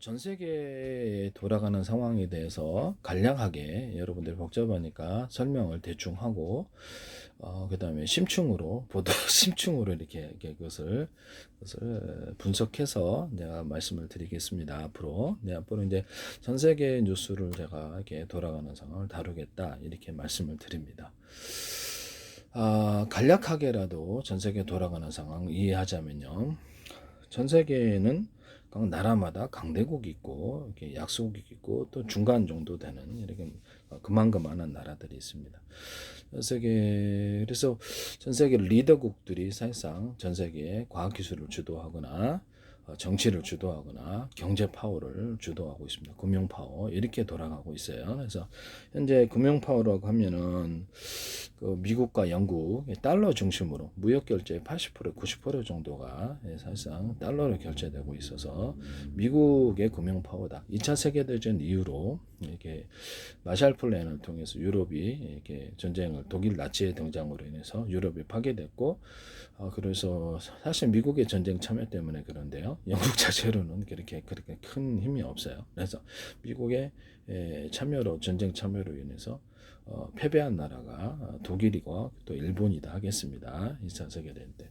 전 세계에 돌아가는 상황에 대해서 간략하게 여러분들이 복잡하니까 설명을 대충 하고 그다음에 심층으로 보다 심층으로 이렇게 그것을 분석해서 내가 말씀을 드리겠습니다. 앞으로 이제 전 세계 뉴스를 제가 이렇게 돌아가는 상황을 다루겠다 이렇게 말씀을 드립니다. 간략하게라도 전 세계 돌아가는 상황 이해하자면요. 전 세계에는 각 나라마다 강대국이 있고 이렇게 약소국이 있고 또 중간 정도 되는 이렇게 그만한 나라들이 있습니다. 그래서 전 세계 리더국들이 사실상 전 세계의 과학 기술을 주도하거나 정치를 주도하거나 경제 파워를 주도하고 있습니다. 금융 파워 이렇게 돌아가고 있어요. 그래서 현재 금융 파워라고 하면은 그 미국과 영국 달러 중심으로 무역 결제 80% 90% 정도가 사실상 달러로 결제되고 있어서 미국의 금융 파워다. 2차 세계 대전 이후로 이렇게 마샬 플랜을 통해서 유럽이 이렇게 전쟁을 독일 나치의 등장으로 인해서 유럽이 파괴됐고 그래서 사실 미국의 전쟁 참여 때문에 그런데요. 영국 자체로는 그렇게 큰 힘이 없어요. 그래서 미국의 참여로 전쟁 참여로 인해서 패배한 나라가 독일이고 또 일본이다 하겠습니다. 2차 세계대전 때.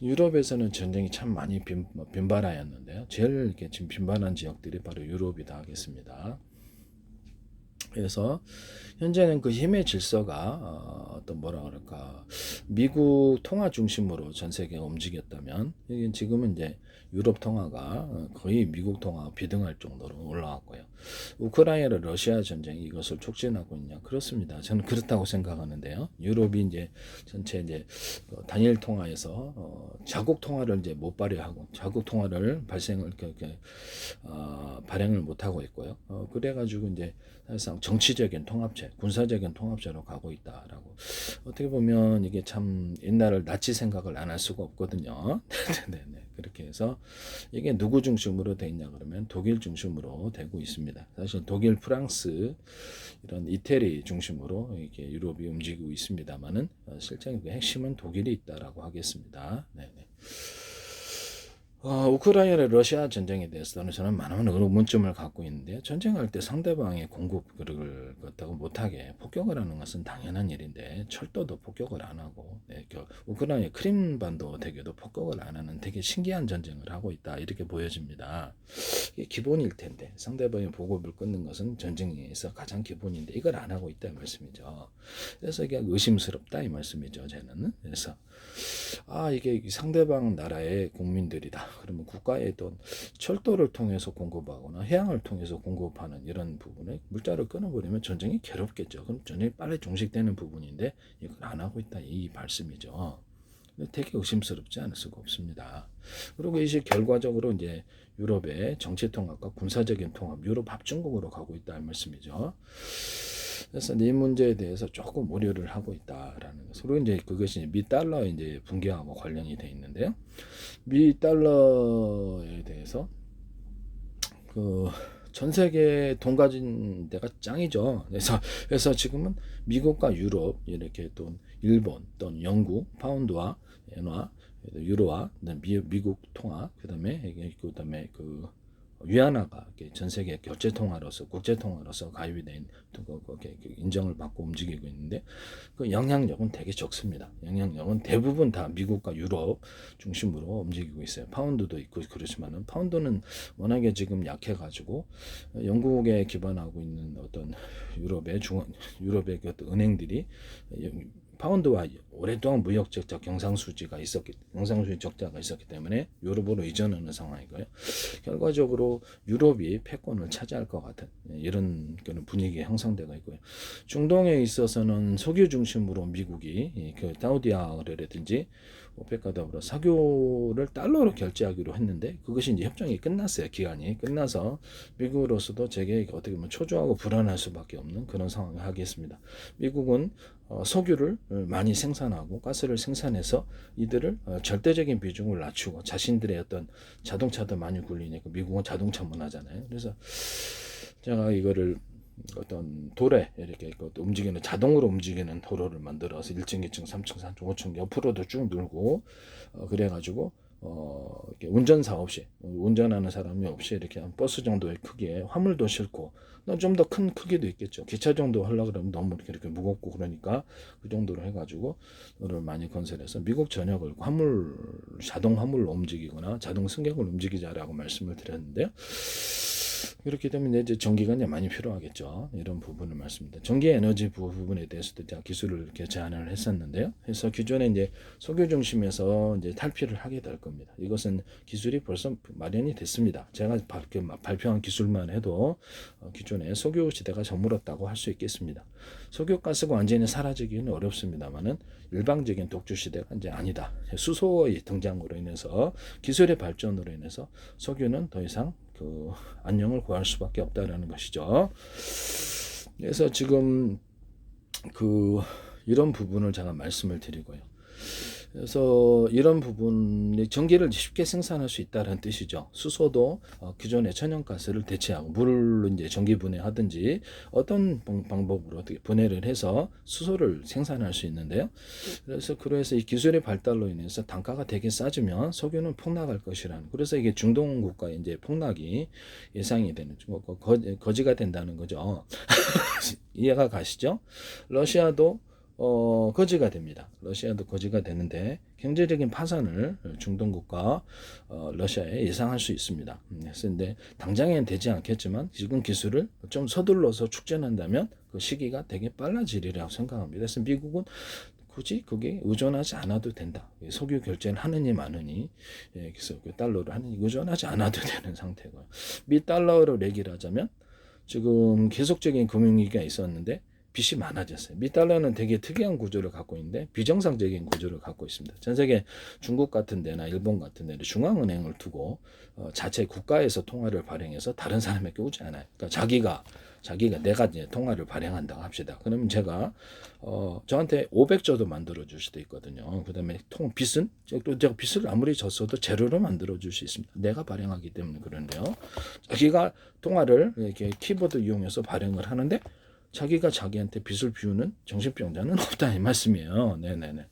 유럽에서는 전쟁이 참 많이 빈발하였는데요. 제일 이렇게 지금 빈발한 지역들이 바로 유럽이다 하겠습니다. 그래서 현재는 그 힘의 질서가 어떤 뭐라 그럴까 미국 통화 중심으로 전 세계가 움직였다면 지금은 이제 유럽 통화가 거의 미국 통화와 비등할 정도로 올라왔고요. 우크라이나 러시아 전쟁이 이것을 촉진하고 있냐? 그렇습니다. 저는 그렇다고 생각하는데요. 유럽이 이제 전체 이제 단일 통화에서 자국 통화를 이제 못 발휘하고 자국 통화를 발행을 못 하고 있고요. 그래가지고 이제 사실상 정치적인 통합체, 군사적인 통합체로 가고 있다라고. 어떻게 보면 이게 참 옛날을 나치 생각을 안 할 수가 없거든요. 네네. 그렇게 해서 이게 누구 중심으로 돼 있냐 그러면 독일 중심으로 되고 있습니다. 사실 독일, 프랑스 이런 이태리 중심으로 이렇게 유럽이 움직이고 있습니다만은 실제 그 핵심은 독일이 있다라고 하겠습니다. 네네. 우크라이나 러시아 전쟁에 대해서는 저는 많은 의문점을 갖고 있는데 전쟁할 때 상대방의 공급을 갖다가 못하게 폭격을 하는 것은 당연한 일인데 철도도 폭격을 안 하고 우크라이나 크림반도 대교도 폭격을 안 하는 되게 신기한 전쟁을 하고 있다 이렇게 보여집니다. 이게 기본일 텐데 상대방의 보급을 끊는 것은 전쟁에서 가장 기본인데 이걸 안 하고 있다는 말씀이죠. 그래서 이게 의심스럽다 이 말씀이죠. 저는 그래서 이게 상대방 나라의 국민들이다. 그러면 국가의 돈, 철도를 통해서 공급하거나 해양을 통해서 공급하는 이런 부분에 물자를 끊어버리면 전쟁이 괴롭겠죠. 그럼 전쟁이 빨리 종식되는 부분인데 이걸 안 하고 있다 이 말씀이죠. 되게 의심스럽지 않을 수가 없습니다. 그리고 이제 결과적으로 이제 유럽의 정치 통합과 군사적인 통합, 유럽 합중국으로 가고 있다는 말씀이죠. 그래서 이 문제에 대해서 조금 우려를 하고 있다라는 것. 그리고 이제 그것이 미 달러 이제 붕괴하고 관련이 돼 있는데요. 미 달러에 대해서 그 전 세계 돈 가진 데가 짱이죠. 그래서 지금은 미국과 유럽 이렇게 또 일본 또는 영국 파운드와 엔화 유로와 미국 통화 그다음에 그 위안화가 전 세계 결제 통화로서 국제 통화로서 가입이 된 인정을 받고 움직이고 있는데 그 영향력은 되게 적습니다. 영향력은 대부분 다 미국과 유럽 중심으로 움직이고 있어요. 파운드도 있고 그렇지만은 파운드는 워낙에 지금 약해가지고 영국에 기반하고 있는 어떤 유럽의 그 은행들이 파운드와 오랫동안 무역적 경상수지 적자가 있었기 때문에 유럽으로 이전하는 상황이고요. 결과적으로 유럽이 패권을 차지할 것 같은 이런 분위기가 형성되고 있고요. 중동에 있어서는 석유 중심으로 미국이 그 사우디아라든지 오펙과 더불어 석유를 달러로 결제하기로 했는데 그것이 이제 협정이 끝났어요. 기간이 끝나서 미국으로서도 제게 어떻게 보면 초조하고 불안할 수밖에 없는 그런 상황을 하겠습니다. 미국은 석유를 많이 생산하고 가스를 생산해서 이들을 절대적인 비중을 낮추고 자신들의 어떤 자동차도 많이 굴리니까 미국은 자동차 문화잖아요. 그래서 제가 이거를 어떤 도래 이렇게 움직이는 자동으로 움직이는 도로를 만들어서 1층, 2층, 3층, 4층, 5층 옆으로도 쭉 늘고 그래가지고 이렇게 운전사 없이 운전하는 사람이 없이 이렇게 한 버스 정도의 크기에 화물도 싣고 좀 더 큰 크기도 있겠죠. 기차 정도 하려고 그러면 너무 이렇게 무겁고 그러니까 그 정도로 해가지고 를 많이 건설해서 미국 전역을 자동 화물로 움직이거나 자동 승객을 움직이자라고 말씀을 드렸는데요. 이렇게 되면 이제 전기가 이제 많이 필요하겠죠. 이런 부분을 말씀드립니다. 전기 에너지 부분에 대해서도 제가 기술을 이렇게 제안을 했었는데요. 그래서 기존에 이제 석유 중심에서 이제 탈피를 하게 될 겁니다. 이것은 기술이 벌써 마련이 됐습니다. 제가 발표한 기술만 해도 기존에 석유 시대가 저물었다고 할 수 있겠습니다. 석유가스가 완전히 사라지기는 어렵습니다만은 일방적인 독주 시대가 이제 아니다. 수소의 등장으로 인해서 기술의 발전으로 인해서 석유는 더 이상 그 안녕을 구할 수밖에 없다라는 것이죠. 그래서 지금 이런 부분을 제가 말씀을 드리고요. 그래서 이런 부분이 전기를 쉽게 생산할 수 있다는 뜻이죠. 수소도 기존의 천연가스를 대체하고 물로 이제 전기 분해하든지 어떤 방법으로 어떻게 분해를 해서 수소를 생산할 수 있는데요. 그래서 이 기술의 발달로 인해서 단가가 되게 싸지면 석유는 폭락할 것이라는. 그래서 이게 중동 국가의 이제 폭락이 예상이 되는 거지가 된다는 거죠. 이해가 가시죠? 러시아도 거지가 됩니다. 러시아도 거지가 되는데 경제적인 파산을 중동 국가 러시아에 예상할 수 있습니다. 그래서 근데 당장엔 되지 않겠지만 지금 기술을 좀 서둘러서 축전한다면 그 시기가 되게 빨라지리라고 생각합니다. 그래서 미국은 굳이 그게 의존하지 않아도 된다. 석유 결제는 하느니 마느니, 그래서 그 달러를 하느니 의존하지 않아도 되는 상태고요. 미 달러로 얘기를 하자면 지금 계속적인 금융위기가 있었는데 빚이 많아졌어요. 미 달러는 되게 특이한 구조를 갖고 있는데 비정상적인 구조를 갖고 있습니다. 전 세계 중국 같은 데나 일본 같은 데는 중앙은행을 두고 자체 국가에서 통화를 발행해서 다른 사람에게 오지 않아요. 그러니까 자기가 내가 이제 통화를 발행한다고 합시다. 그러면 제가 저한테 500조도 만들어 줄 수도 있거든요. 그다음에 빚은 또 제가 빚을 아무리 졌어도 재료로 만들어 줄 수 있습니다. 내가 발행하기 때문에 그런데요. 자기가 통화를 이렇게 키보드 이용해서 발행을 하는데 자기가 자기한테 빚을 비우는 정신병자는 없다 이 말씀이에요. 네네네.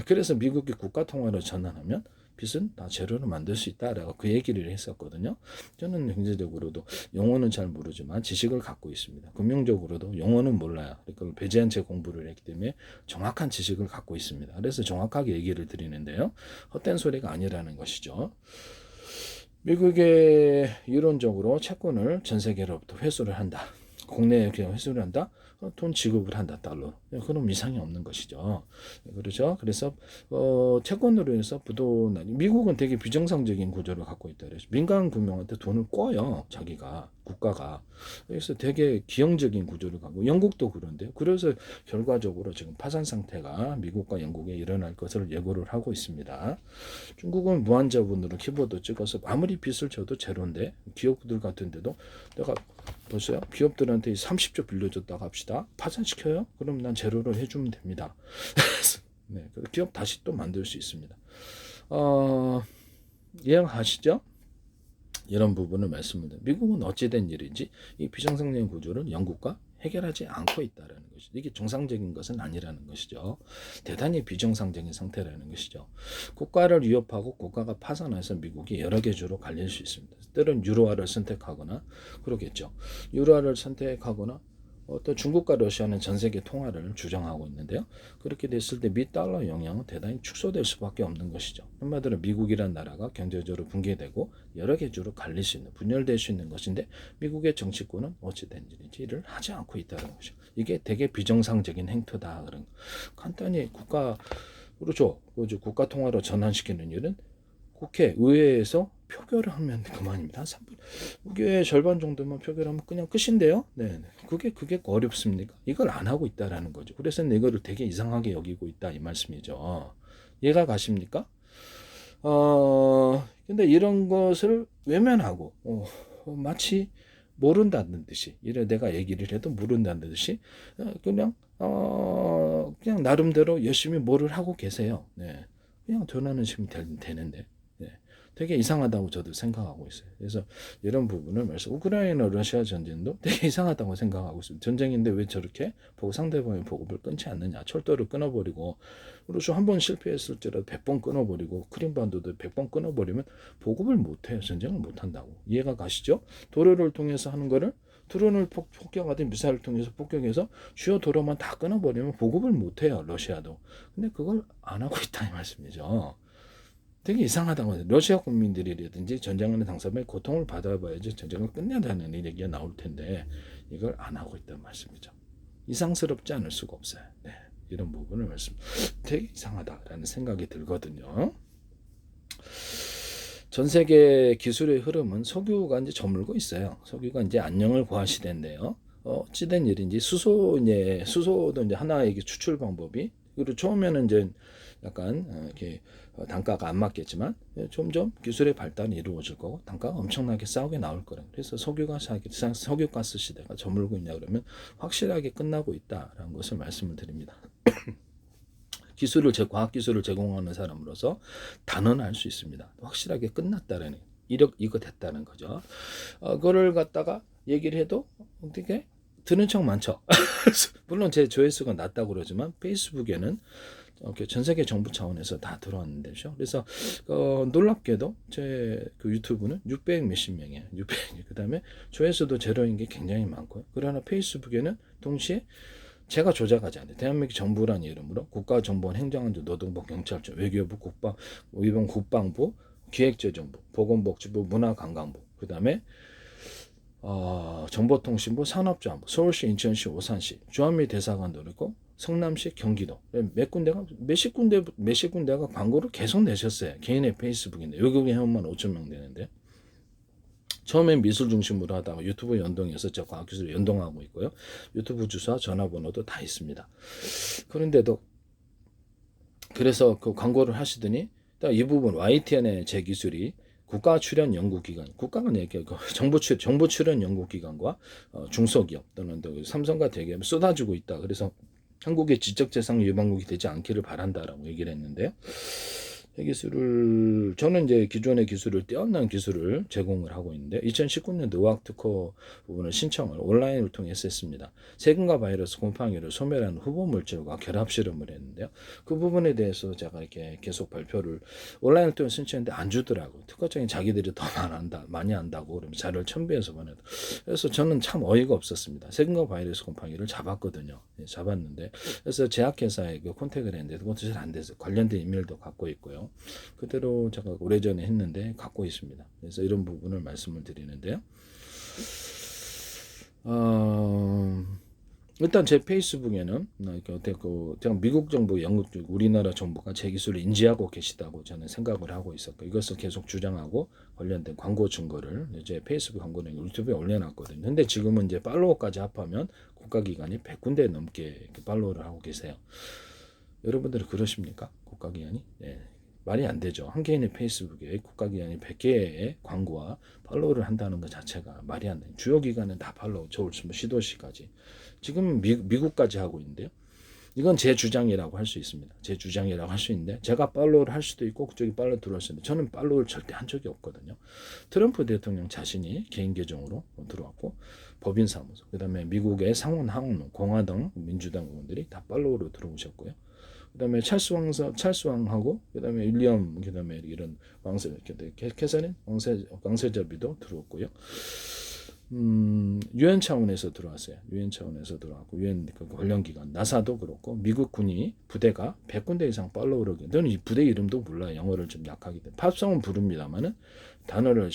그래서 미국이 국가 통화로 전환하면 빚은 다 재료로 만들 수 있다라고 그 얘기를 했었거든요. 저는 경제적으로도 용어는 잘 모르지만 지식을 갖고 있습니다. 금융적으로도 용어는 몰라요. 그러니까 배제한 채 공부를 했기 때문에 정확한 지식을 갖고 있습니다. 그래서 정확하게 얘기를 드리는데요. 헛된 소리가 아니라는 것이죠. 미국의 이론적으로 채권을 전 세계로부터 회수를 한다. 국내에 그냥 회수를 한다. 돈 지급을 한다 달러. 그럼 이상이 없는 것이죠. 그렇죠. 그래서 채권으로 해서 미국은 되게 비정상적인 구조를 갖고 있다. 그래서 민간 금융한테 돈을 꿔요. 자기가 국가가. 그래서 되게 기형적인 구조를 갖고 영국도 그런데요. 그래서 결과적으로 지금 파산 상태가 미국과 영국에 일어날 것을 예고를 하고 있습니다. 중국은 무한자본으로 키보드 찍어서 아무리 빚을 져도 제로인데 기업들 같은 데도 내가 보세요. 기업들한테 30조 빌려줬다고 합시다. 파산시켜요? 그럼 난 제로로 해주면 됩니다. 네, 기업 다시 또 만들 수 있습니다. 이해하시죠? 이런 부분을 말씀을 드립니다. 미국은 어찌된 일인지 이 비정상적인 구조를 영국과 해결하지 않고 있다는 것이죠. 이게 정상적인 것은 아니라는 것이죠. 대단히 비정상적인 상태라는 것이죠. 국가를 위협하고 국가가 파산해서 미국이 여러 개 주로 갈릴 수 있습니다. 때론 유로화를 선택하거나 그러겠죠. 유로화를 선택하거나 또 중국과 러시아는 전 세계 통화를 주장하고 있는데요. 그렇게 됐을 때 미 달러 영향은 대단히 축소될 수밖에 없는 것이죠. 한마디로 미국이란 나라가 경제적으로 붕괴되고 여러 개 주로 갈릴 수 있는, 분열될 수 있는 것인데 미국의 정치권은 어찌된 일인지를 하지 않고 있다는 것이죠. 이게 되게 비정상적인 행태다. 그런 간단히 그렇죠. 국가 통화로 전환시키는 일은 국회, 의회에서 표결을 하면 그만입니다. 한 3분. 의회 절반 정도만 표결하면 그냥 끝인데요. 네, 그게 어렵습니까? 이걸 안 하고 있다라는 거죠. 그래서 이거를 되게 이상하게 여기고 있다 이 말씀이죠. 이해가 가십니까? 근데 이런 것을 외면하고 마치 모른다는 듯이 내가 얘기를 해도 모른다는 듯이 그냥 나름대로 열심히 뭐를 하고 계세요. 네. 그냥 전하는 식이 되는데. 네. 되게 이상하다고 저도 생각하고 있어요. 그래서 이런 부분을 말해서 우크라이나 러시아 전쟁도 되게 이상하다고 생각하고 있습니다. 전쟁인데 왜 저렇게 상대방의 보급을 끊지 않느냐. 철도를 끊어버리고 그래서 한 번 실패했을지라도 100번 끊어버리고 크림반도도 100번 끊어버리면 보급을 못해요. 전쟁을 못한다고. 이해가 가시죠? 도로를 통해서 하는 거를 드론을 폭격하든 미사일을 통해서 폭격해서 주요 도로만 다 끊어버리면 보급을 못해요. 러시아도. 근데 그걸 안 하고 있다는 말씀이죠. 되게 이상하다고. 러시아 국민들이라든지 전쟁하는 당사자의 고통을 받아봐야지 전쟁을 끝내자는 얘기가 나올 텐데 이걸 안 하고 있다는 말씀이죠. 이상스럽지 않을 수가 없어요. 네, 이런 부분을 말씀. 되게 이상하다라는 생각이 들거든요. 전 세계 기술의 흐름은 석유가 이제 저물고 있어요. 석유가 이제 안녕을 구할 시대인데요. 어찌된 일인지 수소도 이제 하나의 추출 방법이, 그리고 처음에는 이제 약간 이렇게 단가가 안 맞겠지만 점점 기술의 발달이 이루어질 거고 단가가 엄청나게 싸게 나올 거예요. 그래서 석유가스 시대가 저물고 있냐 그러면 확실하게 끝나고 있다라는 것을 말씀을 드립니다. 과학 기술을 제공하는 사람으로서 단언할 수 있습니다. 확실하게 끝났다라는 이거 됐다는 거죠. 그거를 갖다가 얘기를 해도 어떻게 들은 척 많죠. 물론 제 조회수가 낮다고 그러지만 페이스북에는 전 세계 정부 차원에서 다 들어왔는데죠. 그래서 놀랍게도 제 그 유튜브는 600 몇십 명이에요. 600. 그다음에 조회수도 제로인 게 굉장히 많고요. 그러나 페이스북에는 동시에 제가 조작하지 않아요. 대한민국 정부라는 이름으로 국가정보원, 행정안전, 노동부, 경찰청, 외교부, 국방부, 기획재정부, 보건복지부, 문화관광부, 그 다음에 정보통신부, 산업자원부, 서울시, 인천시, 오산시, 주한미 대사관도 그렇고 성남시, 경기도 몇십 군데가 광고를 계속 내셨어요. 개인의 페이스북인데 외국인 회원만 5천 명 되는데. 처음엔 미술 중심으로 하다가 유튜브 연동해서 저 과학기술을 연동하고 있고요. 유튜브 주소와 전화번호도 다 있습니다. 그런데도 그래서 그 광고를 하시더니 이 부분 YTN의 제 기술이 국가 출연 연구기관, 국가가 정부 출연 연구기관과 중소기업 또는 삼성과 대기업을 쏟아주고 있다. 그래서 한국의 지적재산 유방국이 되지 않기를 바란다라고 얘기를 했는데요. 이 기술을 저는 이제 기존의 기술을 뛰어난 기술을 제공을 하고 있는데 2019년도 의학특허 부분을 신청을 온라인을 통해서 했습니다. 세균과 바이러스, 곰팡이를 소멸하는 후보 물질과 결합 실험을 했는데요. 그 부분에 대해서 제가 이렇게 계속 발표를 온라인을 통해서 신청했는데 안 주더라고요. 특허청이 자기들이 더 많이 안다고 그러면 자료를 첨부해서 보내도. 그래서 저는 참 어이가 없었습니다. 세균과 바이러스, 곰팡이를 잡았거든요. 잡았는데 그래서 제약회사에 컨택을 했는데 그것도 잘 안 돼서 관련된 이메일도 갖고 있고요. 그대로 제가 오래전에 했는데 갖고 있습니다. 그래서 이런 부분을 말씀을 드리는데요. 일단 제 페이스북에는 제가 미국 정부, 영국 정부, 우리나라 정부가 제 기술을 인지하고 계시다고 저는 생각을 하고 있었고 이것을 계속 주장하고 관련된 광고 증거를 이제 페이스북 광고는 유튜브에 올려놨거든요. 근데 지금은 이제 팔로워까지 합하면 국가기관이 100군데 넘게 팔로우를 하고 계세요. 여러분들은 그러십니까? 국가기관이? 네. 말이 안 되죠. 한 개인의 페이스북에 국가기관이 100개의 광고와 팔로우를 한다는 것 자체가 말이 안 돼요. 주요 기관은 다 팔로우, 시도시까지. 지금 미국까지 하고 있는데요. 이건 제 주장이라고 할 수 있습니다. 제 주장이라고 할 수 있는데 제가 팔로우를 할 수도 있고 그쪽이 팔로우 들어올 수 있는데 저는 팔로우를 절대 한 적이 없거든요. 트럼프 대통령 자신이 개인 계정으로 들어왔고 법인사무소, 그 다음에 미국의 상원, 하원, 공화당, 민주당 의원들이 다 팔로우로 들어오셨고요. 그다음에 찰스 왕하고 그다음에 윌리엄, 그다음에 이런 왕세 캐서린 왕세자비도 들어왔고요. 유엔 차원에서 들어왔어요. 유엔 차원에서 들어왔고 유엔 관련 기관 나사도 그렇고 미국 군이 부대가 100군데 이상 팔로우를 저는 이 부대 이름도 몰라요. 영어를 좀 약하기 때문에 팝송은 부릅니다만은 단어를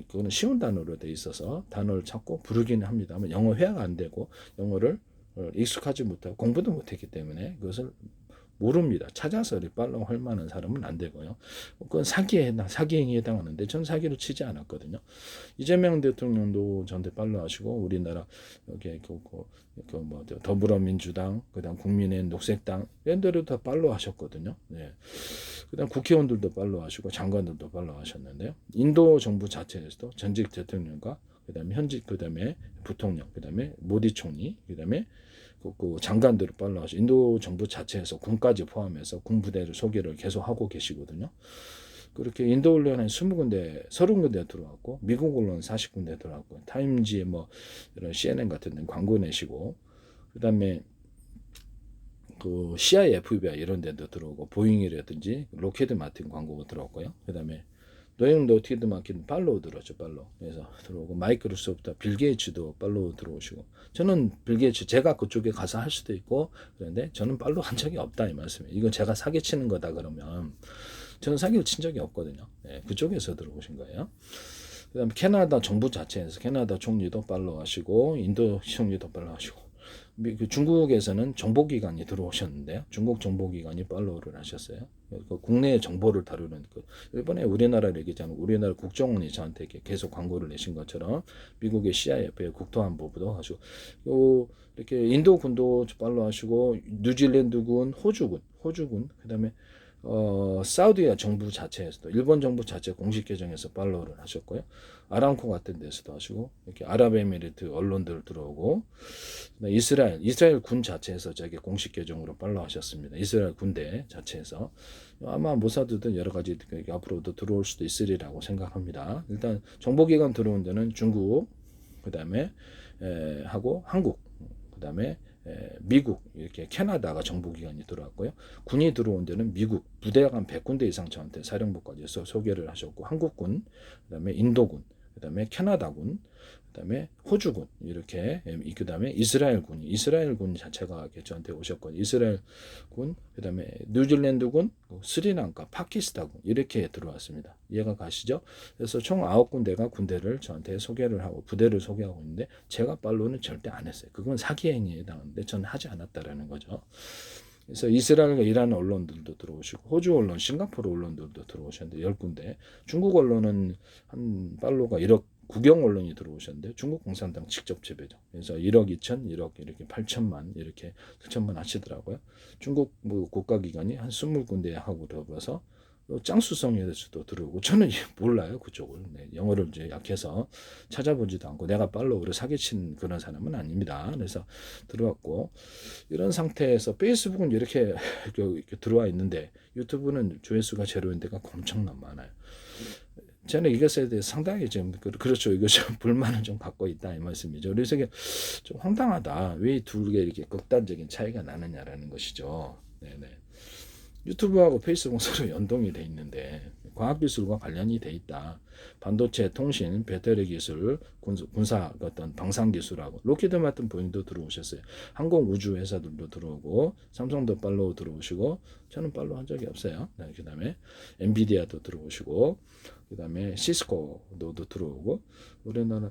그거는 쉬운 단어로 돼 있어서 단어를 찾고 부르기는 합니다만 영어 회화가 안 되고 영어를 익숙하지 못하고 공부도 못했기 때문에 그것을 모릅니다. 찾아서 팔로우 할 만한 사람은 안 되고요. 그건 사기행위에 해당하는데 전 사기로 치지 않았거든요. 이재명 대통령도 저한테 팔로우 하시고 우리나라 여기 더불어민주당, 그다음 국민의힘, 녹색당 이런 데도 다 팔로우 하셨거든요. 네. 그다음 국회의원들도 팔로우 하시고 장관들도 팔로우 하셨는데요. 인도 정부 자체에서도 전직 대통령과 그다음에 현직 그다음에 부통령, 그다음에 모디 총리, 그다음에 그 장관들을 팔로우하시고 인도 정부 자체에서 군까지 포함해서 군 부대를 소개를 계속 하고 계시거든요. 그렇게 인도 언론 한 20군데, 30군데 들어왔고, 미국 언론 40군데 들어왔고, 타임지 뭐 이런 CNN 같은 데 광고 내시고, 그다음에 그 CIA, FBI 이런 데도 들어오고, 보잉이라든지 로켓드 마틴 광고가 들어왔고요. 그다음에 노영 로켓드 마틴 팔로우 들어왔죠, 팔로우. 그래서 들어오고, 마이크로소프트, 빌 게이츠도 팔로우 들어오시고, 저는 빌 게이츠 제가 그쪽에 가서 할 수도 있고, 그런데 저는 팔로우 한 적이 없다 이 말씀이에요. 이건 제가 사기치는 거다 그러면 저는 사기를 친 적이 없거든요. 네, 그쪽에서 들어오신 거예요. 그다음에 캐나다 정부 자체에서 캐나다 총리도 팔로우하시고, 인도 총리도 팔로우하시고, 그 중국에서는 정보기관이 들어오셨는데요. 중국 정보기관이 팔로우를 하셨어요. 그 국내 정보를 다루는 그 이번에 우리나라 얘기잖아요. 우리나라 국정원이 저한테 이렇게 계속 광고를 내신 것처럼 미국의 CIF의 국토안보부도 하시고, 이렇게 인도군도 팔로우하시고, 뉴질랜드군, 호주군, 그다음에 사우디아 정부 자체에서도 일본 정부 자체 공식 계정에서 팔로우를 하셨고요. 아람코 같은 데서도 하시고, 이렇게 아랍에미리트 언론들 들어오고, 이스라엘 군 자체에서 자기 공식 계정으로 팔로우하셨습니다. 이스라엘 군대 자체에서 아마 모사드든 여러 가지 앞으로도 들어올 수도 있으리라고 생각합니다. 일단 정보기관 들어온 데는 중국, 그다음에 하고 한국, 그다음에 미국, 이렇게 캐나다가 정보기관이 들어왔고요. 군이 들어온 데는 미국 부대가 한 100군데 이상 저한테 사령부까지 해서 소개를 하셨고, 한국군, 그다음에 인도군, 그다음에 캐나다군, 그다음에 호주군, 이렇게, 그다음에 이스라엘군 자체가 저한테 오셨거든요. 이스라엘군, 그다음에 뉴질랜드군, 스리랑카, 파키스탄군, 이렇게 들어왔습니다. 이해가 가시죠? 그래서 총 9군데가 군대를 저한테 소개를 하고 부대를 소개하고 있는데, 제가 팔로우는 절대 안 했어요. 그건 사기 행위에 해당하는데 저는 하지 않았다라는 거죠. 그래서 이스라엘과 이란 언론들도 들어오시고, 호주 언론, 싱가포르 언론들도 들어오셨는데 10군데, 중국 언론은 한 팔로우가 1억, 국영 언론이 들어오셨는데 중국 공산당 직접 지배죠. 그래서 1억 2천, 1억 이렇게 8천만 이렇게 9천만 하시더라고요. 중국 뭐 국가기관이 한 20군데 하고 더불어서 짱수성에서도 들어오고, 저는 몰라요 그쪽을. 네, 영어를 이제 약해서 찾아보지도 않고, 내가 팔로우를 사기친 그런 사람은 아닙니다. 그래서 들어왔고, 이런 상태에서 페이스북은 이렇게 들어와 있는데, 유튜브는 조회수가 제로인 데가 엄청난 많아요. 저는 이것에 대해 상당히 좀 그렇죠. 이거 좀 불만을 좀 갖고 있다 이 말씀이죠. 그래서 이게 좀 황당하다. 왜 둘 개 이렇게 극단적인 차이가 나느냐라는 것이죠. 네네. 유튜브하고 페이스북 서로 연동이 돼 있는데 과학기술과 관련이 돼 있다. 반도체, 통신, 배터리 기술, 군사 어떤 방산 기술하고, 로키드 마틴 보잉도 들어오셨어요. 항공 우주 회사들도 들어오고, 삼성도 팔로우 들어오시고, 저는 팔로우 한 적이 없어요. 네, 그다음에 엔비디아도 들어오시고, 그다음에 시스코도 들어오고, 우리나라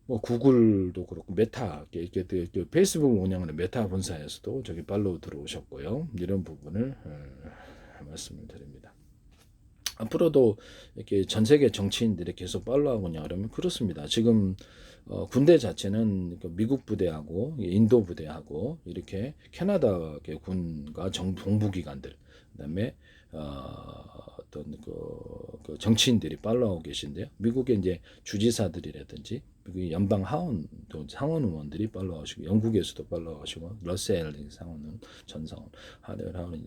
뭐 구글도 그렇고, 메타, 이렇게 페이스북 운영하는 메타 본사에서도 저기 팔로우 들어오셨고요. 이런 부분을 말씀을 드립니다. 앞으로도 이렇게 전 세계 정치인들이 계속 팔로우하고냐 그러면 그렇습니다. 지금 군대 자체는 미국 부대하고 인도 부대하고 이렇게 캐나다 군과 정부기관들, 그다음에 어떤 그 정치인들이 팔로우하고 계신데요. 미국의 이제 주지사들이라든지 미국의 연방 하원 또 상원 의원들이 팔로우하시고, 영국에서도 팔로우하시고, 러셀 상원은 전 상원 하원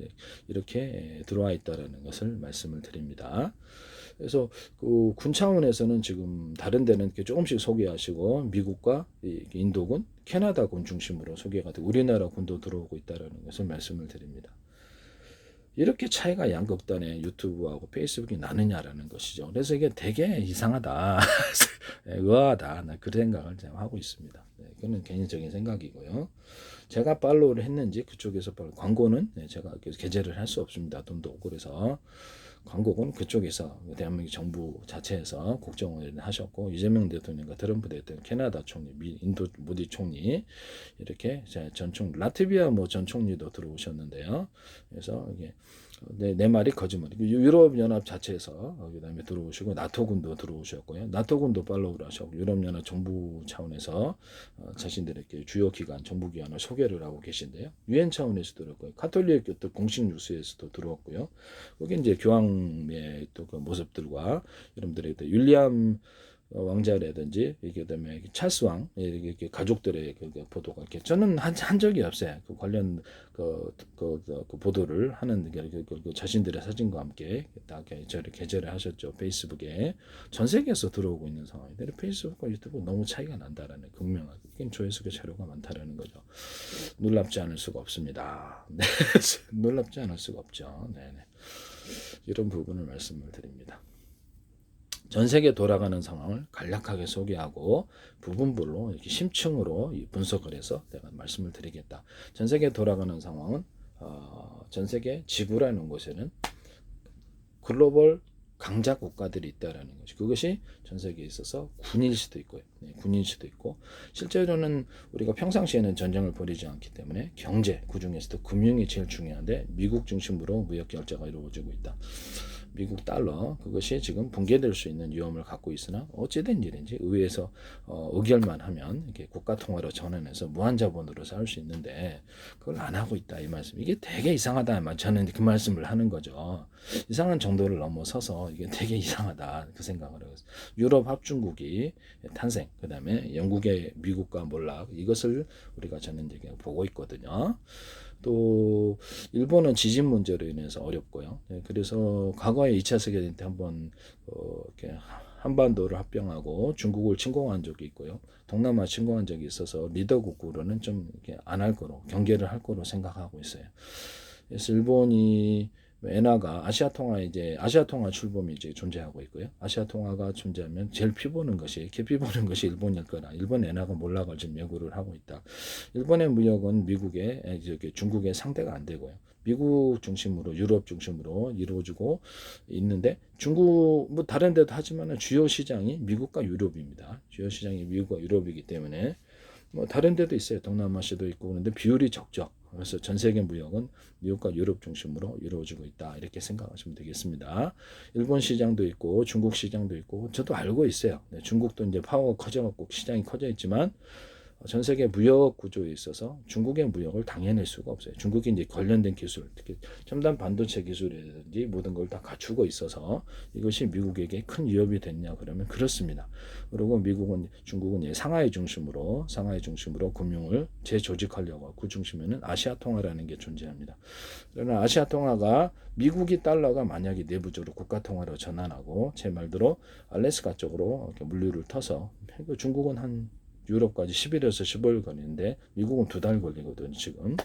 이렇게 들어와 있다라는 것을 말씀을 드립니다. 그래서 그 군 차원에서는 지금 다른 데는 이렇게 조금씩 소개하시고, 미국과 인도군, 캐나다군 중심으로 소개가 되고, 우리나라 군도 들어오고 있다라는 것을 말씀을 드립니다. 이렇게 차이가 양극단의 유튜브하고 페이스북이 나느냐라는 것이죠. 그래서 이게 되게 이상하다, 의아하다, 나 그 생각을 제가 하고 있습니다. 네, 그건 개인적인 생각이고요. 제가 팔로우를 했는지 그쪽에서 광고는 제가 게재를 할 수 없습니다. 돈도 없고. 그래서 광고는 그쪽에서 대한민국 정부 자체에서 국정원을 하셨고, 이재명 대통령과 트럼프 대통령, 캐나다 총리, 인도 모디 총리, 이렇게 전 총리, 라트비아 뭐 전 총리도 들어오셨는데요. 그래서 이게 내 말이 거짓말. 유럽 연합 자체에서 그다음에 들어오시고, 나토군도 들어오셨고요. 나토군도 팔로우를 하셨고, 유럽 연합 정부 차원에서 자신들의 주요 기관, 정부 기관을 소개를 하고 계신데요. 유엔 차원에서도 들었고요. 카톨릭 또 공식 뉴스에서도 들어왔고요. 거기 이제 교황의 또 그 모습들과 여러분들의 율리암 왕자라든지 이게 그다음에 찰스 왕 이렇게 가족들의 그 보도가 이렇게 저는 한 적이 없어요. 그 관련 그 보도를 하는 그 자신들의 사진과 함께 딱 저를 게재를 하셨죠. 페이스북에 전 세계에서 들어오고 있는 상황인데 페이스북과 유튜브 너무 차이가 난다라는 분명하게 조회수가 자료가 많다라는 거죠. 놀랍지 않을 수가 없습니다. 네. 놀랍지 않을 수가 없죠. 네네. 이런 부분을 말씀을 드립니다. 전 세계 돌아가는 상황을 간략하게 소개하고 부분별로 이렇게 심층으로 분석을 해서 내가 말씀을 드리겠다. 전 세계 돌아가는 상황은 전 세계 지구라는 곳에는 글로벌 강자 국가들이 있다라는 것이 그것이 전 세계에 있어서 군일 수도 있고요. 네, 군일 수도 있고 실제로는 우리가 평상시에는 전쟁을 벌이지 않기 때문에 경제 그 중에서도 금융이 제일 중요한데 미국 중심으로 무역 결제가 이루어지고 있다. 미국 달러 그것이 지금 붕괴될 수 있는 위험을 갖고 있으나 어찌된 일인지 의회에서 의결만 하면 이렇게 국가 통화로 전환해서 무한 자본으로 살 수 있는데 그걸 안 하고 있다 이 말씀. 이게 되게 이상하다. 저는 그 말씀을 하는 거죠. 이상한 정도를 넘어서서 이게 되게 이상하다 그 생각을 해요. 유럽 합중국이 탄생, 그다음에 영국의 미국과 몰락 이것을 우리가 저는 이제 보고 있거든요. 또 일본은 지진 문제로 인해서 어렵고요. 네, 그래서 과거에 2차 세계대전 때 한번 이렇게 한반도를 합병하고 중국을 침공한 적이 있고요. 동남아 침공한 적이 있어서 리더국으로는 좀 이렇게 안 할 거로 경계를 할 거로 생각하고 있어요. 그래서 일본이 엔화가 아시아 통화 출범이 이제 존재하고 있고요. 아시아 통화가 존재하면 제일 피보는 것이 깊이 보는 것이 일본일 거라. 일본 엔화가 몰락을 지금 예고를 하고 있다. 일본의 무역은 중국의 상대가 안 되고요. 미국 중심으로 유럽 중심으로 이루어지고 있는데 중국 뭐 다른 데도 하지만 주요 시장이 미국과 유럽입니다. 주요 시장이 미국과 유럽이기 때문에 뭐 다른 데도 있어요. 동남아시아도 있고 그런데 비율이 적죠. 그래서 전 세계 무역은 미국과 유럽 중심으로 이루어지고 있다. 이렇게 생각하시면 되겠습니다. 일본 시장도 있고 중국 시장도 있고 저도 알고 있어요. 네, 중국도 이제 파워가 커져갖고 시장이 커져 있지만 전 세계 무역 구조에 있어서 중국의 무역을 당해낼 수가 없어요. 중국이 이제 관련된 기술, 특히 첨단 반도체 기술이라든지 모든 걸 다 갖추고 있어서 이것이 미국에게 큰 위협이 됐냐 그러면 그렇습니다. 그리고 중국은 상하이 중심으로 금융을 재조직하려고 그 중심에는 아시아 통화라는 게 존재합니다. 그러나 아시아 통화가 미국이 달러가 만약에 내부적으로 국가 통화로 전환하고 제 말대로 알래스카 쪽으로 물류를 터서 중국은 한 유럽까지 10일에서 15일 걸리는데 미국은 2달 걸리거든요 지금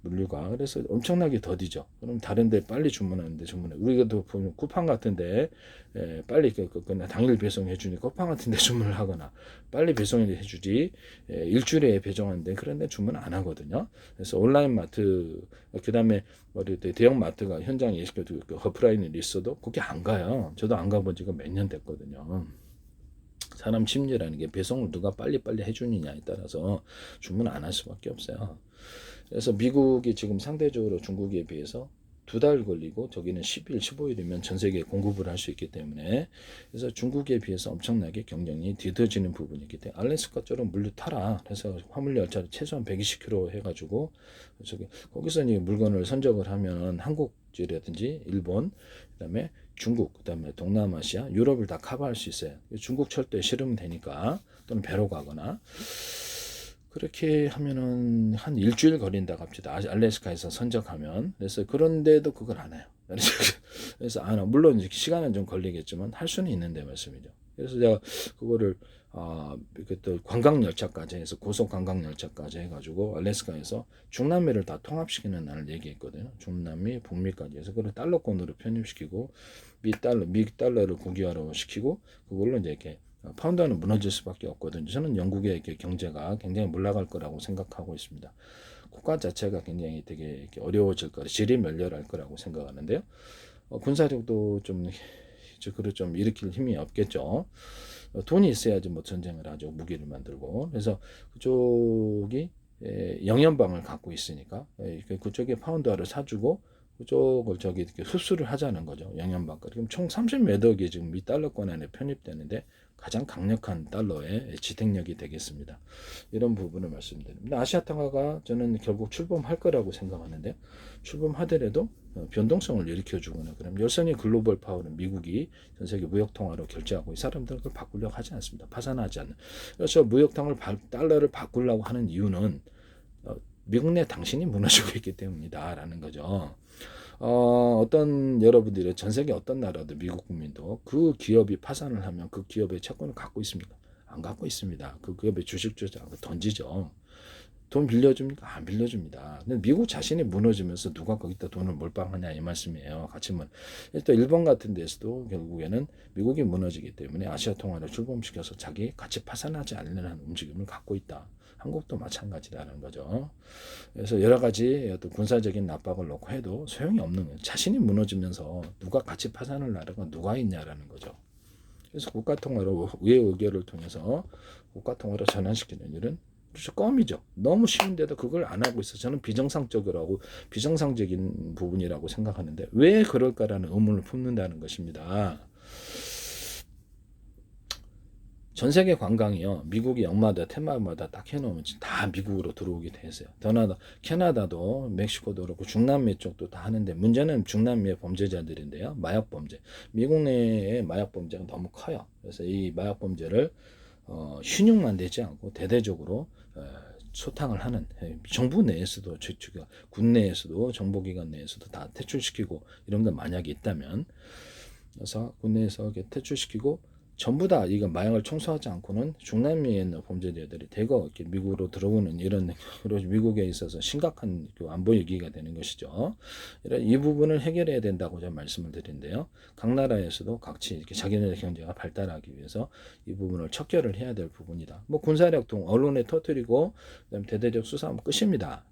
물류가. 그래서 엄청나게 더디죠. 그럼 다른데 빨리 주문하는데 우리가 또 보면 쿠팡 같은데 빨리 그냥 당일 배송해 주니 쿠팡 같은데 주문을 하거나 빨리 배송해 주지 일주일에 배송하는데 그런데 주문 안 하거든요. 그래서 온라인 마트 그다음에 대형 마트가 현장에 오프라인이 있어도 그게 안 가요. 저도 안 가본 지가 몇 년 됐거든요. 사람 심리라는 게 배송을 누가 빨리빨리 해주느냐에 따라서 주문 안 할 수밖에 없어요. 그래서 미국이 지금 상대적으로 중국에 비해서 2달 걸리고 저기는 10일, 15일이면 전 세계에 공급을 할 수 있기 때문에 그래서 중국에 비해서 엄청나게 경쟁이 뒤처지는 부분이 있기 때문에 알래스카처럼 물류 타라. 그래서 화물 열차를 최소한 120km 해가지고 거기서 이제 물건을 선적을 하면 한국이라든지 일본, 그다음에 중국, 그다음에 동남아시아, 유럽을 다 커버할 수 있어요. 중국 철도에 실으면 되니까 또는 배로 가거나 그렇게 하면은 한 일주일 걸린다 갑시다. 알래스카에서 선적하면. 그래서 그런데도 그걸 안 해요. 그래서 물론 시간은 좀 걸리겠지만 할 수는 있는데 말씀이죠. 그래서 제가 그거를 또 관광 열차까지 해서 고속 관광 열차까지 해가지고 알래스카에서 중남미를 다 통합시키는 날을 얘기했거든요. 중남미, 북미까지 해서 그걸 달러권으로 편입시키고 미 달러를 국유화로 시키고 그걸로 이제 이렇게 파운드는 무너질 수밖에 없거든요. 저는 영국의 이렇게 경제가 굉장히 올라갈 거라고 생각하고 있습니다. 국가 자체가 굉장히 되게 어려워질 거라, 질이 멸렬할 거라고 생각하는데요. 군사력도 좀 일으킬 힘이 없겠죠. 돈이 있어야지 뭐 전쟁을 하죠. 무기를 만들고. 그래서 그쪽이 영연방을 갖고 있으니까 그쪽에 파운드화를 사주고 그쪽을 흡수를 하자는 거죠. 영연방까지. 그럼 총 30몇 억이 지금 미 달러권 안에 편입되는데 가장 강력한 달러의 지탱력이 되겠습니다. 이런 부분을 말씀드립니다. 아시아통화가 저는 결국 출범할 거라고 생각하는데 출범하더라도 변동성을 일으켜주거나 그럼 여전히 글로벌 파워는 미국이 전 세계 무역통화로 결제하고 이 사람들은 그걸 바꾸려고 하지 않습니다. 파산하지 않는. 그래서 무역통화를 달러를 바꾸려고 하는 이유는 미국 내 당신이 무너지고 있기 때문이다라는 거죠. 어떤 여러분들의 전 세계 어떤 나라도 미국 국민도 그 기업이 파산을 하면 그 기업의 채권을 갖고 있습니까? 안 갖고 있습니다. 그 기업의 주식 조작 던지죠. 돈 빌려줍니까? 안 빌려줍니다. 근데 미국 자신이 무너지면서 누가 거기다 돈을 몰빵하냐 이 말씀이에요. 같이 일단 일본 같은 데서도 결국에는 미국이 무너지기 때문에 아시아 통화를 출범시켜서 자기 같이 파산하지 않으려는 움직임을 갖고 있다. 한국도 마찬가지라는 거죠. 그래서 여러 가지 어떤 군사적인 압박을 놓고 해도 소용이 없는 거예요. 자신이 무너지면서 누가 같이 파산을 하려고 누가 있냐라는 거죠. 그래서 국가통화로 의회 의결을 통해서 국가통화로 전환시키는 일은 껌이죠. 너무 쉬운데도 그걸 안 하고 있어. 저는 비정상적인 부분이라고 생각하는데 왜 그럴까라는 의문을 품는다는 것입니다. 전 세계 관광이요. 미국이 역마다 테마마다 딱 해놓으면 다 미국으로 들어오게 돼 있어요. 캐나다도 멕시코도 그렇고 중남미 쪽도 다 하는데 문제는 중남미의 범죄자들인데요. 마약 범죄. 미국 내의 마약 범죄가 너무 커요. 그래서 이 마약 범죄를 신용만 되지 않고 대대적으로 소탕을 하는 정부 내에서도 군 내에서도 정보기관 내에서도 다 퇴출시키고 이런 게 만약에 있다면 그래서 군내에서 퇴출시키고 전부 다 이거 마약을 청소하지 않고는 중남미에 있는 범죄자들이 대거 이렇게 미국으로 들어오는 이런 미국에 있어서 심각한 안보 위기가 되는 것이죠. 이 부분을 해결해야 된다고 제가 말씀을 드린데요. 각 나라에서도 각지 이렇게 자기네의 경제가 발달하기 위해서 이 부분을 척결을 해야 될 부분이다. 뭐 군사력 등 언론에 터뜨리고 그다음에 대대적 수사하면 끝입니다.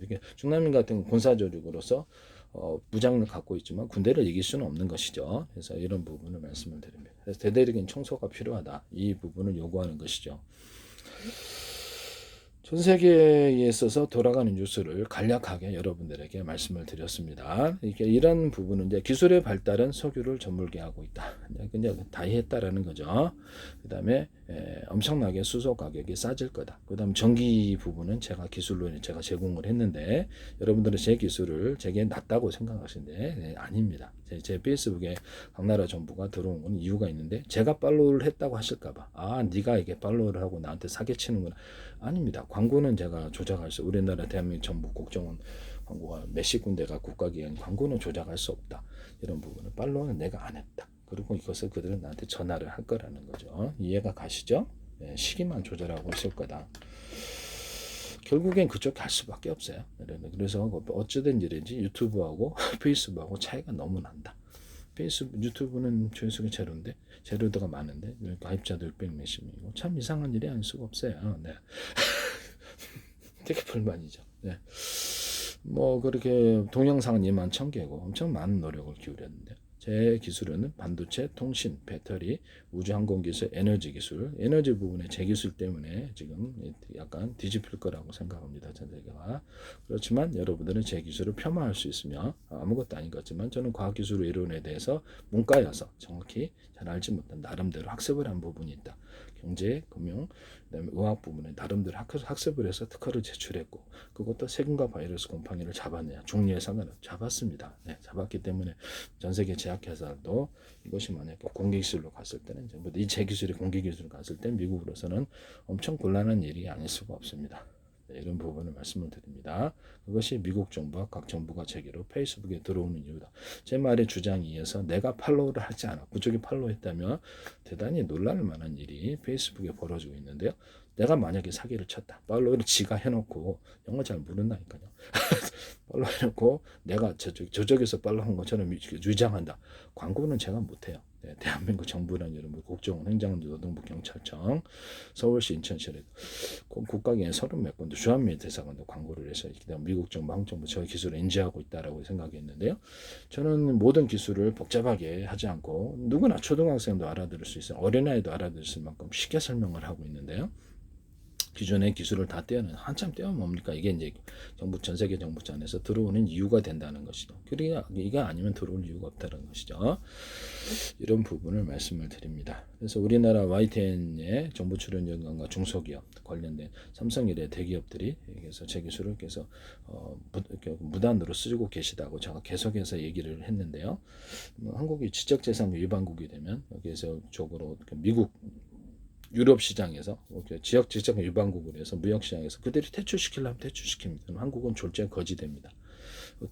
이게 중남미 같은 군사 조직으로서 무장을 갖고 있지만 군대를 이길 수는 없는 것이죠. 그래서 이런 부분을 말씀을 드립니다. 그래서 대대적인 청소가 필요하다. 이 부분을 요구하는 것이죠. 전 세계에 있어서 돌아가는 뉴스를 간략하게 여러분들에게 말씀을 드렸습니다. 이런 부분은 이제 기술의 발달은 석유를 전물게 하고 있다. 그냥 다 했다라는 거죠. 그 다음에 엄청나게 수소 가격이 싸질 거다. 그 다음 전기 부분은 제가 기술로 제가 제공을 했는데 여러분들은 제 기술을 제게 낫다고 생각하시는데 아닙니다. 제 페이스북에 각 나라 정부가 들어온 건 이유가 있는데 제가 팔로우를 했다고 하실까봐 네가 이게 팔로우를 하고 나한테 사기치는구나. 아닙니다. 광고는 제가 조작할 수 우리나라 대한민국 정부 국정원 광고가 몇십 군데가 국가기관 광고는 조작할 수 없다. 이런 부분은 팔로우는 내가 안 했다. 그리고 이것을 그들은 나한테 전화를 할 거라는 거죠. 이해가 가시죠? 시기만 조절하고 있을 거다. 결국엔 그쪽 갈 수밖에 없어요. 그래서 어쩌든 일인지 유튜브하고 페이스북하고 차이가 너무 난다. 유튜브는 조회수가 제로인데 제로도가 많은데 가입자도 600몇십 명이고 참 이상한 일이 아닐 수가 없어요. 네. 되게 불만이죠. 네. 뭐 그렇게 동영상은 2만 1000개고 엄청 많은 노력을 기울였는데 제 기술은 반도체, 통신, 배터리, 우주항공기술, 에너지 기술, 에너지 부분에 제 기술 때문에 지금 약간 뒤집힐 거라고 생각합니다. 전 세계가. 그렇지만 여러분들은 제 기술을 폄하할 수 있으며 아무것도 아닌 것 같지만 저는 과학기술 이론에 대해서 문과여서 정확히 잘 알지 못한 나름대로 학습을 한 부분이 있다. 경제, 금융, 그다음에 의학 부분에 나름대로 학습을 해서 특허를 제출했고 그것도 세균과 바이러스 곰팡이를 잡았냐 종류에 상관없이 잡았습니다. 네, 잡았기 때문에 전 세계 제약회사도 이것이 만약에 공개기술로 갔을 때는 이 제 기술이 공개기술로 갔을 때 미국으로서는 엄청 곤란한 일이 아닐 수가 없습니다. 네, 이런 부분을 말씀을 드립니다. 그것이 미국 정부와 각 정부가 제기로 페이스북에 들어오는 이유다. 제 말의 주장에 의해서 내가 팔로우를 하지 않아 그쪽이 팔로우했다면 대단히 놀랄 만한 일이 페이스북에 벌어지고 있는데요. 내가 만약에 사기를 쳤다. 팔로우를 지가 해놓고 영어 잘 모른다니까요. 팔로우 해놓고 내가 저쪽에서 팔로우한 것처럼 주장한다. 광고는 제가 못해요. 네, 대한민국 정부란 여러분 국정원, 행정부, 노동부, 경찰청, 서울시, 인천시에 국가기관 30몇 군데 주한미 대사관도 광고를 해서 미국 정부, 한국 정부 저 기술을 인지하고 있다라고 생각했는데요. 저는 모든 기술을 복잡하게 하지 않고 누구나 초등학생도 알아들을 수 있어요. 어린아이도 알아들을 만큼 쉽게 설명을 하고 있는데요. 기존의 기술을 다 떼어는 한참 떼어 뭡니까? 이게 이제 전 세계 정부전에서 들어오는 이유가 된다는 것이죠. 그러니까 이게 아니면 들어올 이유가 없다는 것이죠. 이런 부분을 말씀을 드립니다. 그래서 우리나라 YTN의 정부 출연연관과 중소기업 관련된 삼성 이래 대기업들이 그래서 제 기술을 계속 무단으로 쓰고 계시다고 제가 계속해서 얘기를 했는데요. 한국이 지적재산 위반국이 되면 여기에서 쪽으로 미국 유럽 시장에서 지역 지적 위반국으로 해서 무역 시장에서 그들이 퇴출시키려면 퇴출시킵니다. 그럼 한국은 졸지에 거지됩니다.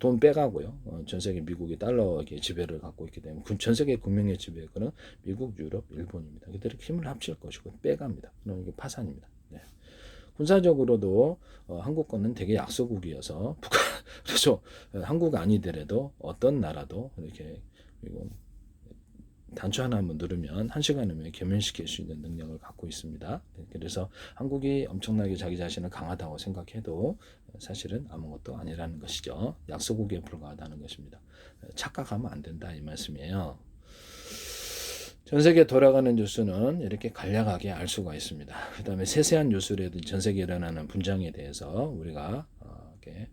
돈 빼가고요. 전 세계 미국이 달러의 지배를 갖고 있기 때문에 전 세계 금융의 지배권은 미국, 유럽, 일본입니다. 그들이 힘을 합칠 것이고 빼갑니다. 그럼 이게 파산입니다. 네. 군사적으로도 한국 거는 되게 약소국이어서 그렇죠. 한국 아니더라도 어떤 나라도 이렇게 그리고 단추 하나 한번 누르면 1시간이면 겸연시킬 수 있는 능력을 갖고 있습니다. 그래서 한국이 엄청나게 자기 자신을 강하다고 생각해도 사실은 아무것도 아니라는 것이죠. 약소국에 불과하다는 것입니다. 착각하면 안 된다 이 말씀이에요. 전 세계 돌아가는 뉴스는 이렇게 간략하게 알 수가 있습니다. 그 다음에 세세한 뉴스라든지 전 세계에 일어나는 분쟁에 대해서 우리가 이렇게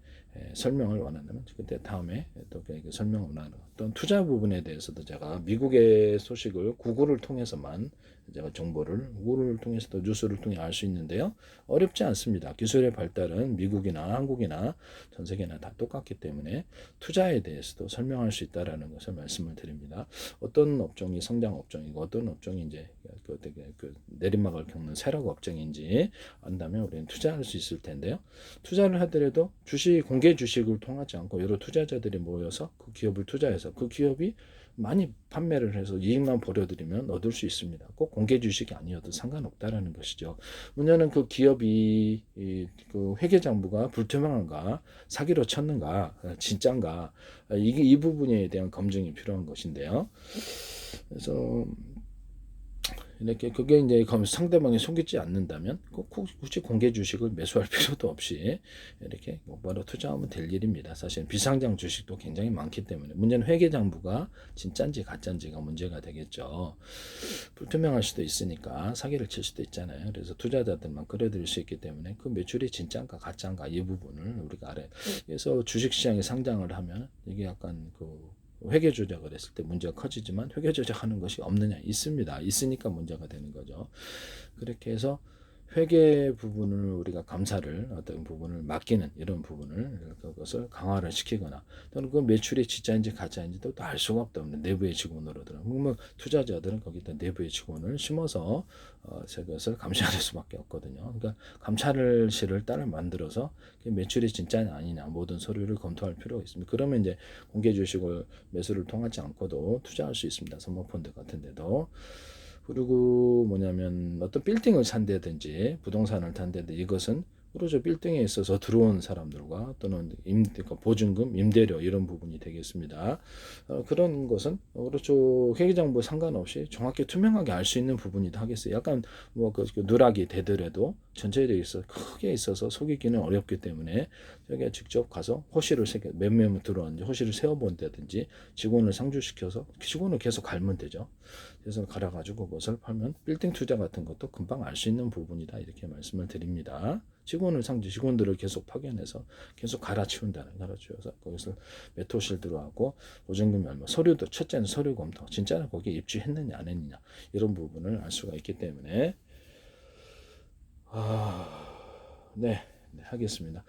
설명을 원한다면 그때 다음에 또 설명을 원하는 어떤 투자 부분에 대해서도 제가 미국의 소식을 구글을 통해서만 제가 정보를 구글을 통해서도 뉴스를 통해 알 수 있는데요. 어렵지 않습니다. 기술의 발달은 미국이나 한국이나 전 세계나 다 똑같기 때문에 투자에 대해서도 설명할 수 있다라는 것을 말씀을 드립니다. 어떤 업종이 성장 업종이고 어떤 업종이 이제 그 내리막을 겪는 세력 업종인지 안다면 우리는 투자할 수 있을 텐데요. 투자를 하더라도 공개 주식을 통하지 않고 여러 투자자들이 모여서 그 기업을 투자해서 그 기업이 많이 판매를 해서 이익만 벌어들이면 얻을 수 있습니다. 꼭 공개 주식이 아니어도 상관없다라는 것이죠. 문제는 그 기업이 그 회계장부가 불투명한가, 사기로 쳤는가, 진짠가, 이 부분에 대한 검증이 필요한 것인데요. 그래서 이렇게 그게 이제 상대방이 속이지 않는다면 굳이 공개 주식을 매수할 필요도 없이 이렇게 바로 투자하면 될 일입니다. 사실 비상장 주식도 굉장히 많기 때문에 문제는 회계장부가 진짠지 가짠지가 문제가 되겠죠. 불투명할 수도 있으니까 사기를 칠 수도 있잖아요. 그래서 투자자들만 끌어들일 수 있기 때문에 그 매출이 진짠가 가짠가 이 부분을 우리가 알아요. 그래서 주식시장에 상장을 하면 이게 약간 회계 조작을 했을 때 문제가 커지지만 회계 조작하는 것이 없느냐 있습니다. 있으니까 문제가 되는 거죠. 그렇게 해서 회계 부분을 우리가 감사를 어떤 부분을 맡기는 이런 부분을 그것을 강화를 시키거나 또는 그 매출이 진짜인지 가짜인지도 알 수가 없다. 내부의 직원으로들은 그러면 투자자들은 거기다 내부의 직원을 심어서 그것을 감시할 수밖에 없거든요. 그러니까 감찰실을 따로 만들어서 매출이 진짜냐 아니냐 모든 서류를 검토할 필요가 있습니다. 그러면 이제 공개 주식을 매수를 통하지 않고도 투자할 수 있습니다. 선모펀드 같은 데도. 그리고 뭐냐면 어떤 빌딩을 산다든지 부동산을 산다든지 이것은 그렇죠. 빌딩에 있어서 들어온 사람들과 또는 그러니까 보증금, 임대료 이런 부분이 되겠습니다. 그런 것은 그렇죠. 회계장부 상관없이 정확히 투명하게 알 수 있는 부분이다 하겠어요. 약간 그 누락이 되더라도 전체에 있어 크게 있어서 속이기는 어렵기 때문에 저게 직접 가서 호실을 몇 명 들어왔는지 호실을 세워본다든지 직원을 상주시켜서 직원을 계속 갈면 되죠. 그래서 갈아가지고 그것을 팔면 빌딩 투자 같은 것도 금방 알 수 있는 부분이다 이렇게 말씀을 드립니다. 직원들을 계속 파견해서 계속 갈아치워서 거기서 몇 호실 들어가고 보증금이 얼마, 서류도 첫째는 서류 검토, 진짜로 거기에 입주했느냐 안 했느냐 이런 부분을 알 수가 있기 때문에 네, 하겠습니다.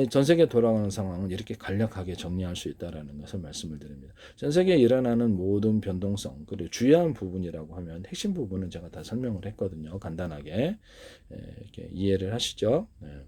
전 세계 돌아가는 상황은 이렇게 간략하게 정리할 수 있다라는 것을 말씀을 드립니다. 전 세계에 일어나는 모든 변동성 그리고 주요한 부분이라고 하면 핵심 부분은 제가 다 설명을 했거든요. 간단하게 이렇게 이해를 하시죠. 네.